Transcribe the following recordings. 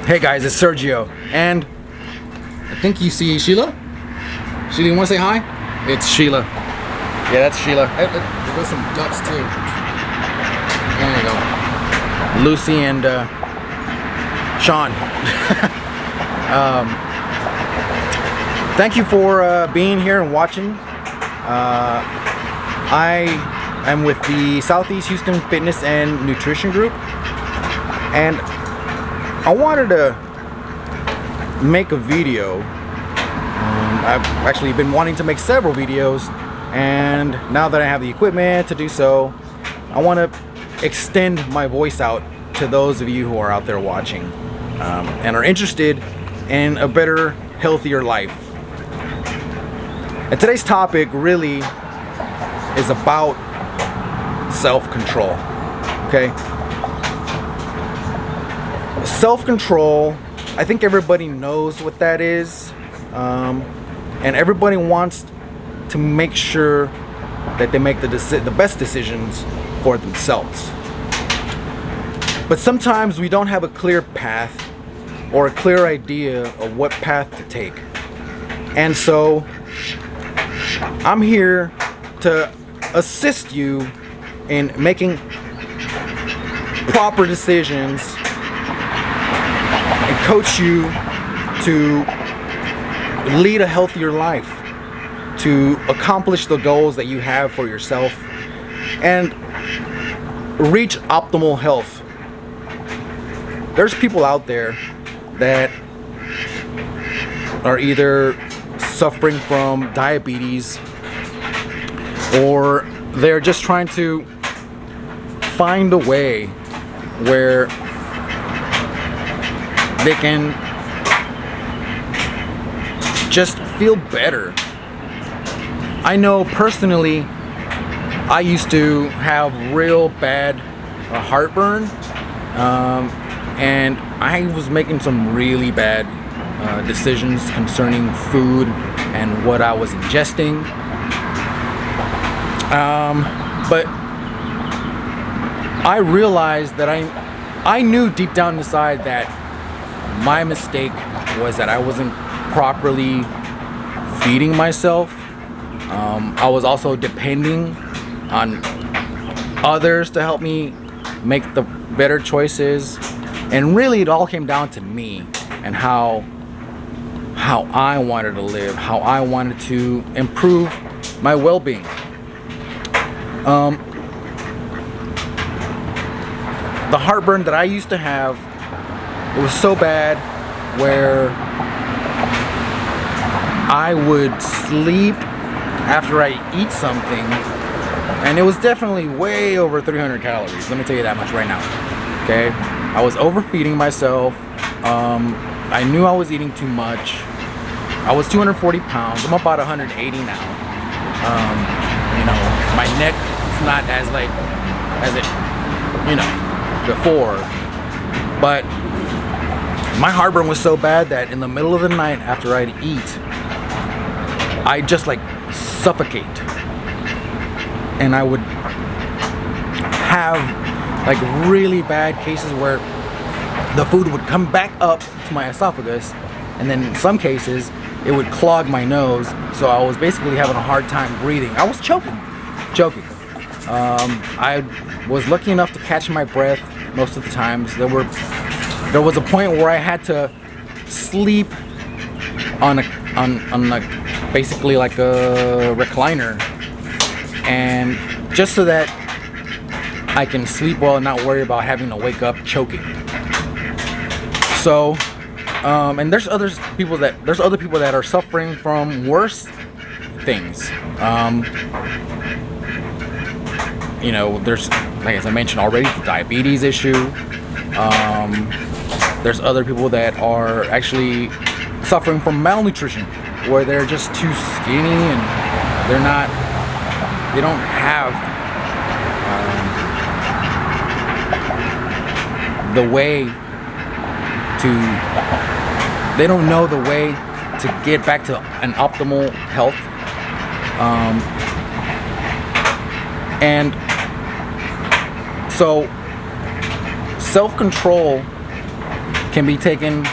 Hey guys, it's Sergio, and I think you see Sheila. Sheila, you want to say hi? It's Sheila. Yeah, that's Sheila. Hey, there goes some ducks too. There you go. Lucy and Sean. Thank you for being here and watching. I am with the Southeast Houston Fitness and Nutrition Group, and I wanted to make a video. I've actually been wanting to make several videos, and now that I have the equipment to do so, I want to extend my voice out to those of you who are out there watching and are interested in a better, healthier life. And today's topic really is about self-control. Okay? Self-control, I think everybody knows what that is, and everybody wants to make sure that they make the best decisions for themselves. But sometimes we don't have a clear path or a clear idea of what path to take. And so I'm here to assist you in making proper decisions and coach you to lead a healthier life, to accomplish the goals that you have for yourself and reach optimal health. There's people out there that are either suffering from diabetes, or they're just trying to find a way where they can just feel better. I know personally, I used to have real bad heartburn, and I was making some really bad decisions concerning food and what I was ingesting. But I realized that I knew deep down inside that my mistake was that I wasn't properly feeding myself. I was also depending on others to help me make the better choices, and really it all came down to me and how I wanted to live, how I wanted to improve my well-being. The heartburn that I used to have, it was so bad where I would sleep after I eat something, and it was definitely way over 300 calories. Let me tell you that much right now. Okay, I was overfeeding myself. I knew I was eating too much. I was 240 pounds. I'm about 180 now. You know, my neck is not as it, you know, before, but my heartburn was so bad that in the middle of the night after I'd eat, I'd just suffocate, and I would have really bad cases where the food would come back up to my esophagus, and then in some cases it would clog my nose, so I was basically having a hard time breathing. I was choking. I was lucky enough to catch my breath most of the times. There was a point where I had to sleep on basically like a recliner, and just so that I can sleep well and not worry about having to wake up choking. So, and there's other people that are suffering from worse things. You know, there's, like as I mentioned already, the diabetes issue. There's other people that are actually suffering from malnutrition, where they're just too skinny and they don't have the way they don't know the way to get back to an optimal health. And so self-control can be taken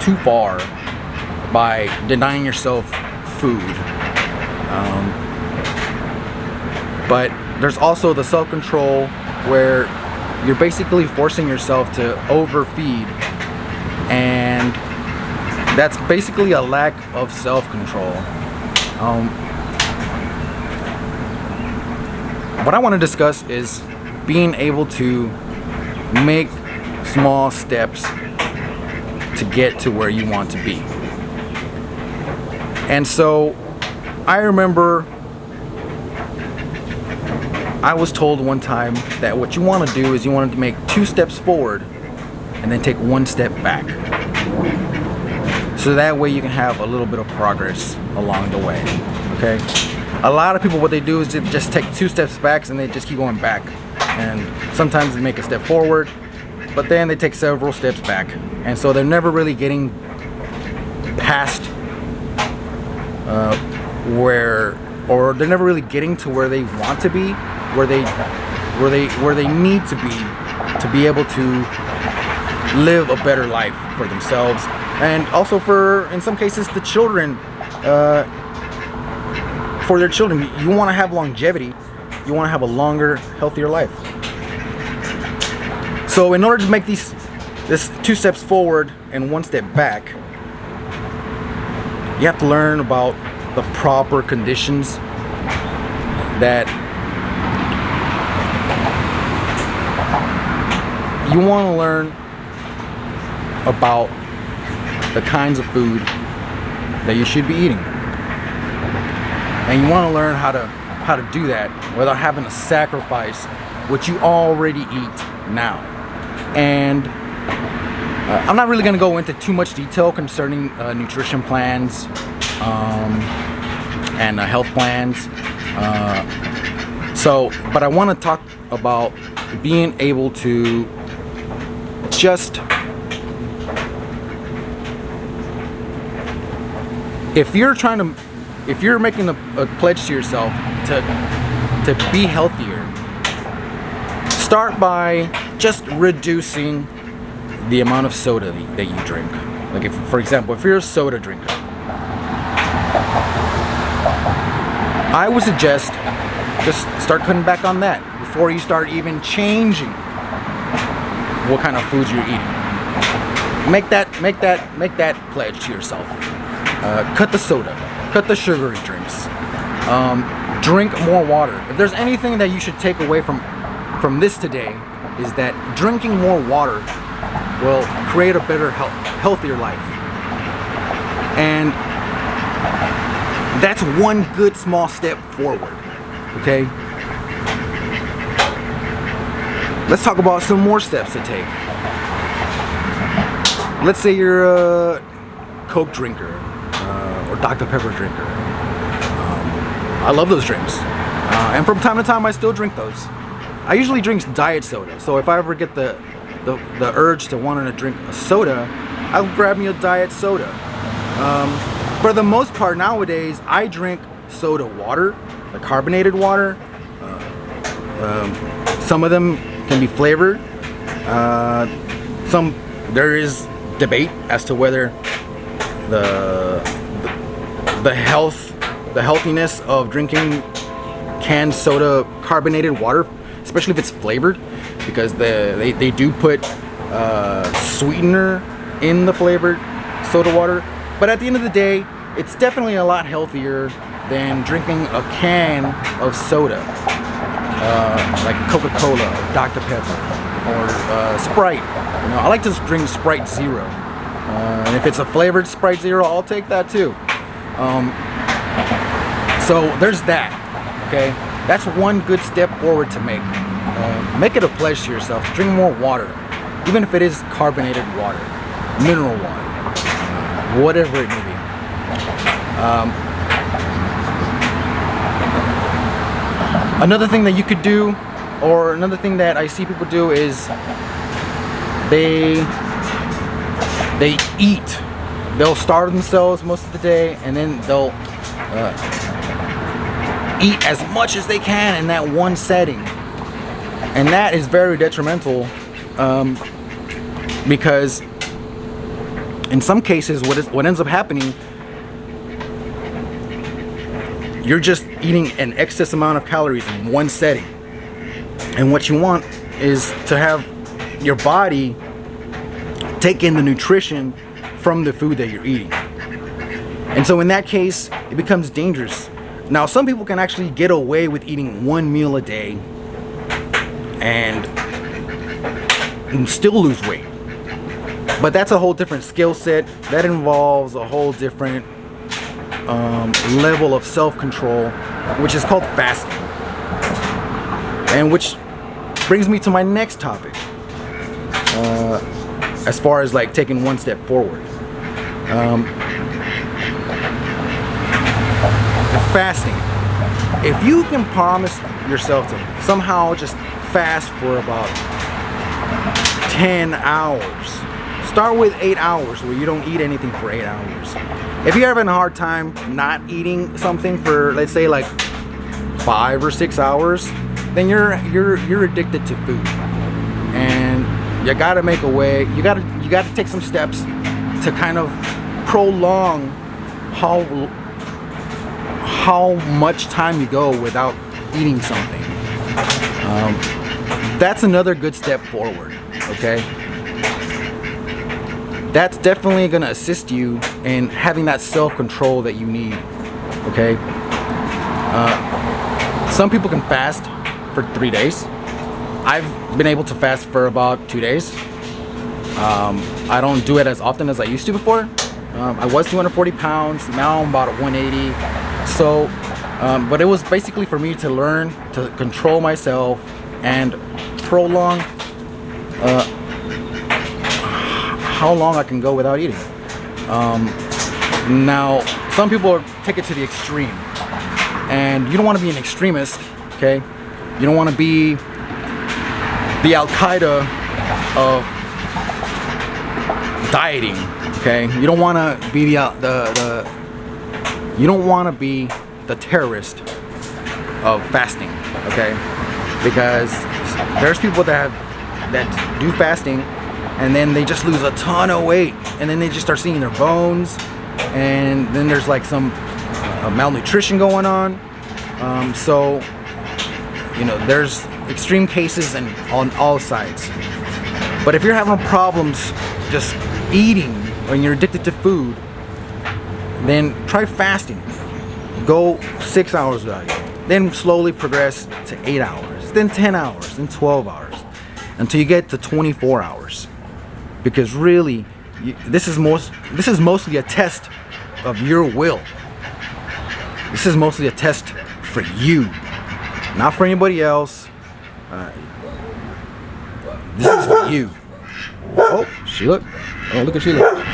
too far by denying yourself food. But there's also the self-control where you're basically forcing yourself to overfeed, and that's basically a lack of self-control. What I want to discuss is being able to make small steps to get to where you want to be. And so I remember I was told one time that what you want to do is you want to make 2 steps forward and then take 1 step back. So that way you can have a little bit of progress along the way. Okay? A lot of people, what they do is they just take 2 steps back and they just keep going back. And sometimes they make a step forward, but then they take several steps back. And so they're never really getting past or they're never really getting to where they want to be, where they need to be able to live a better life for themselves, and also for, in some cases, the children. For their children, you want to have longevity. You want to have a longer, healthier life. So in order to make this 2 steps forward and 1 step back, you have to learn about the proper conditions that you want to learn about, the kinds of food that you should be eating. And you want to learn how to do that without having to sacrifice what you already eat now. And I'm not really going to go into too much detail concerning nutrition plans and health plans. But I want to talk about being able to just, if you're making a pledge to yourself to be healthier, start by just reducing the amount of soda that you drink. Like, for example, if you're a soda drinker, I would suggest just start cutting back on that before you start even changing what kind of foods you're eating. Make that pledge to yourself. Cut the soda, cut the sugary drinks, drink more water. If there's anything that you should take away from this today, is that drinking more water will create a better, healthier life. And that's one good small step forward. Okay? Let's talk about some more steps to take. Let's say you're a Coke drinker or Dr. Pepper drinker. I love those drinks. And from time to time I still drink those. I usually drink diet soda. So if I ever get the urge to want to drink a soda, I'll grab me a diet soda. For the most part nowadays, I drink soda water, the carbonated water. Some of them can be flavored. There is debate as to whether the healthiness of drinking canned soda carbonated water, especially if it's flavored, because they do put sweetener in the flavored soda water. But at the end of the day, it's definitely a lot healthier than drinking a can of soda, like Coca-Cola, or Dr. Pepper, or Sprite. You know, I like to drink Sprite Zero, and if it's a flavored Sprite Zero, I'll take that too. So there's that. Okay, that's one good step forward to make. Make it a pledge to yourself to drink more water, even if it is carbonated water, mineral water, whatever it may be. Another thing that you could do, or another thing that I see people do, is they eat. They'll starve themselves most of the day, and then they'll eat as much as they can in that one setting. And that is very detrimental, because in some cases, what ends up happening, you're just eating an excess amount of calories in one setting. And what you want is to have your body take in the nutrition from the food that you're eating. And so in that case, it becomes dangerous. Now, some people can actually get away with eating one meal a day and still lose weight. But that's a whole different skill set. That involves a whole different level of self-control, which is called fasting. And which brings me to my next topic, as far as like taking one step forward. Fasting. If you can promise yourself to somehow just fast for about 10 hours, start with 8 hours where you don't eat anything for 8 hours. If you're having a hard time not eating something for, let's say, like 5 or 6 hours, then you're addicted to food, and you gotta make a way. You gotta take some steps to kind of prolong how much time you go without eating something. That's another good step forward. Okay, that's definitely gonna assist you in having that self-control that you need. Okay, some people can fast for 3 days. I've been able to fast for about 2 days. I don't do it as often as I used to before. I was 240 pounds, now I'm about 180. So, but it was basically for me to learn to control myself and prolong how long I can go without eating. Now, some people take it to the extreme, and you don't want to be an extremist, okay? You don't want to be the Al-Qaeda of dieting, okay? You don't want to be you don't want to be the terrorist of fasting, okay? Because there's people that do fasting, and then they just lose a ton of weight, and then they just start seeing their bones, and then there's like some malnutrition going on. So, you know, there's extreme cases on all sides. But if you're having problems just eating when you're addicted to food, then try fasting. Go 6 hours without eating. Then slowly progress to 8 hours, then 10 hours, then 12 hours, until you get to 24 hours. Because really, this is mostly a test of your will. This is mostly a test for you, not for anybody else. This is for you. Oh, Sheila. Oh, look at Sheila.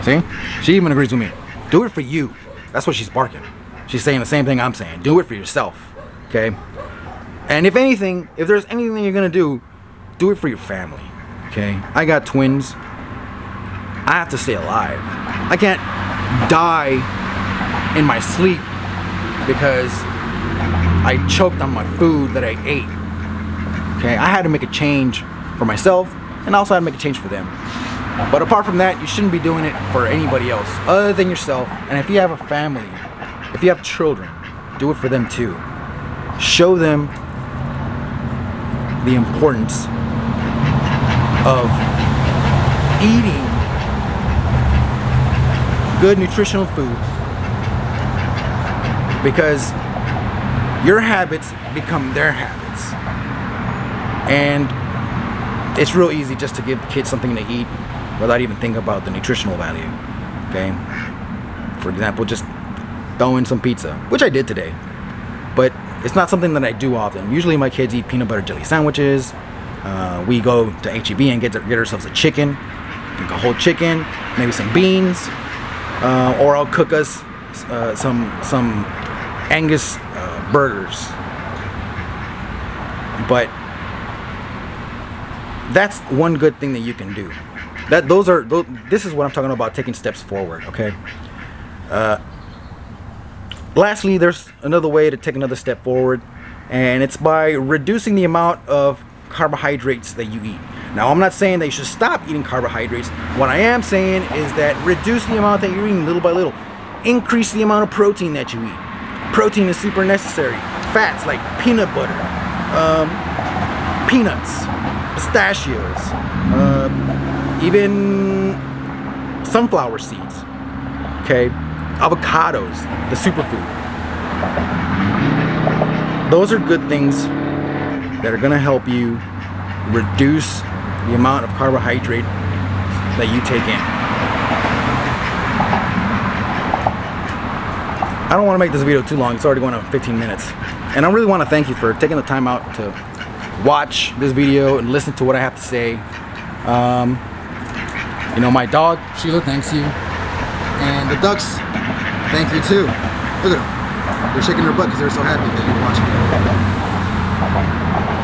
See? She even agrees with me. Do it for you. That's what she's barking. She's saying the same thing I'm saying. Do it for yourself. Okay? And if anything, if there's anything you're gonna do it for your family. Okay? I got twins. I have to stay alive. I can't die in my sleep because I choked on my food that I ate. Okay? I had to make a change for myself, and I also had to make a change for them. But apart from that, you shouldn't be doing it for anybody else other than yourself. And if you have a family, if you have children, do it for them too. Show them the importance of eating good nutritional food, because your habits become their habits. And it's real easy just to give kids something to eat without even thinking about the nutritional value. Okay? For example, just throw in some pizza, which I did today. But it's not something that I do often. Usually my kids eat peanut butter jelly sandwiches. We go to HEB and get ourselves a chicken, like a whole chicken, maybe some beans, or I'll cook us some Angus burgers. But that's one good thing that you can do. This is what I'm talking about, taking steps forward. Okay. Lastly, there's another way to take another step forward, and it's by reducing the amount of carbohydrates that you eat. Now, I'm not saying that you should stop eating carbohydrates. What I am saying is that reduce the amount that you're eating little by little. Increase the amount of protein that you eat. Protein is super necessary. Fats like peanut butter, peanuts, pistachios, even sunflower seeds, okay? Avocados, the superfood. Those are good things that are gonna help you reduce the amount of carbohydrate that you take in. I don't want to make this video too long. It's already going on 15 minutes. And I really want to thank you for taking the time out to watch this video and listen to what I have to say. You know, my dog, Sheila, thanks you. And the ducks, thank you too. Look at them. They're shaking their butt because they're so happy that you're watching.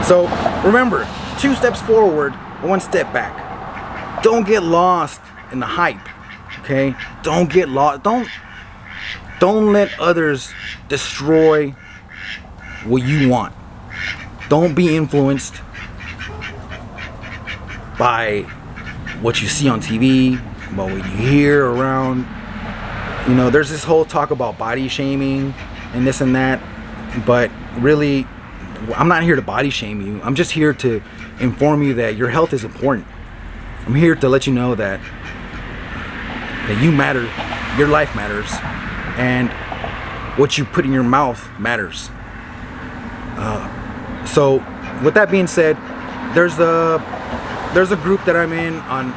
So remember, 2 steps forward, 1 step back. Don't get lost in the hype, okay? Don't get lost. Don't let others destroy what you want. Don't be influenced by what you see on TV, about what you hear around. You know, there's this whole talk about body shaming and this and that, but really, I'm not here to body shame you. I'm just here to inform you that your health is important. I'm here to let you know that you matter, your life matters, and what you put in your mouth matters. So with that being said, there's a group that I'm in on.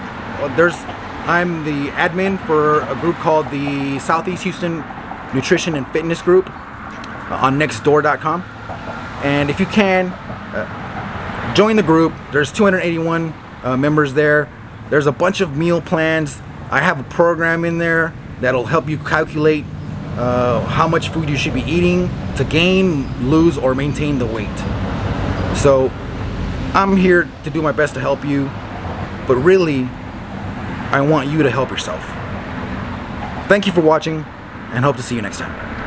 I'm the admin for a group called the Southeast Houston Nutrition and Fitness Group on nextdoor.com. And if you can, join the group. There's 281 members there. There's a bunch of meal plans. I have a program in there that'll help you calculate how much food you should be eating to gain, lose, or maintain the weight. So I'm here to do my best to help you, but really, I want you to help yourself. Thank you for watching, and hope to see you next time.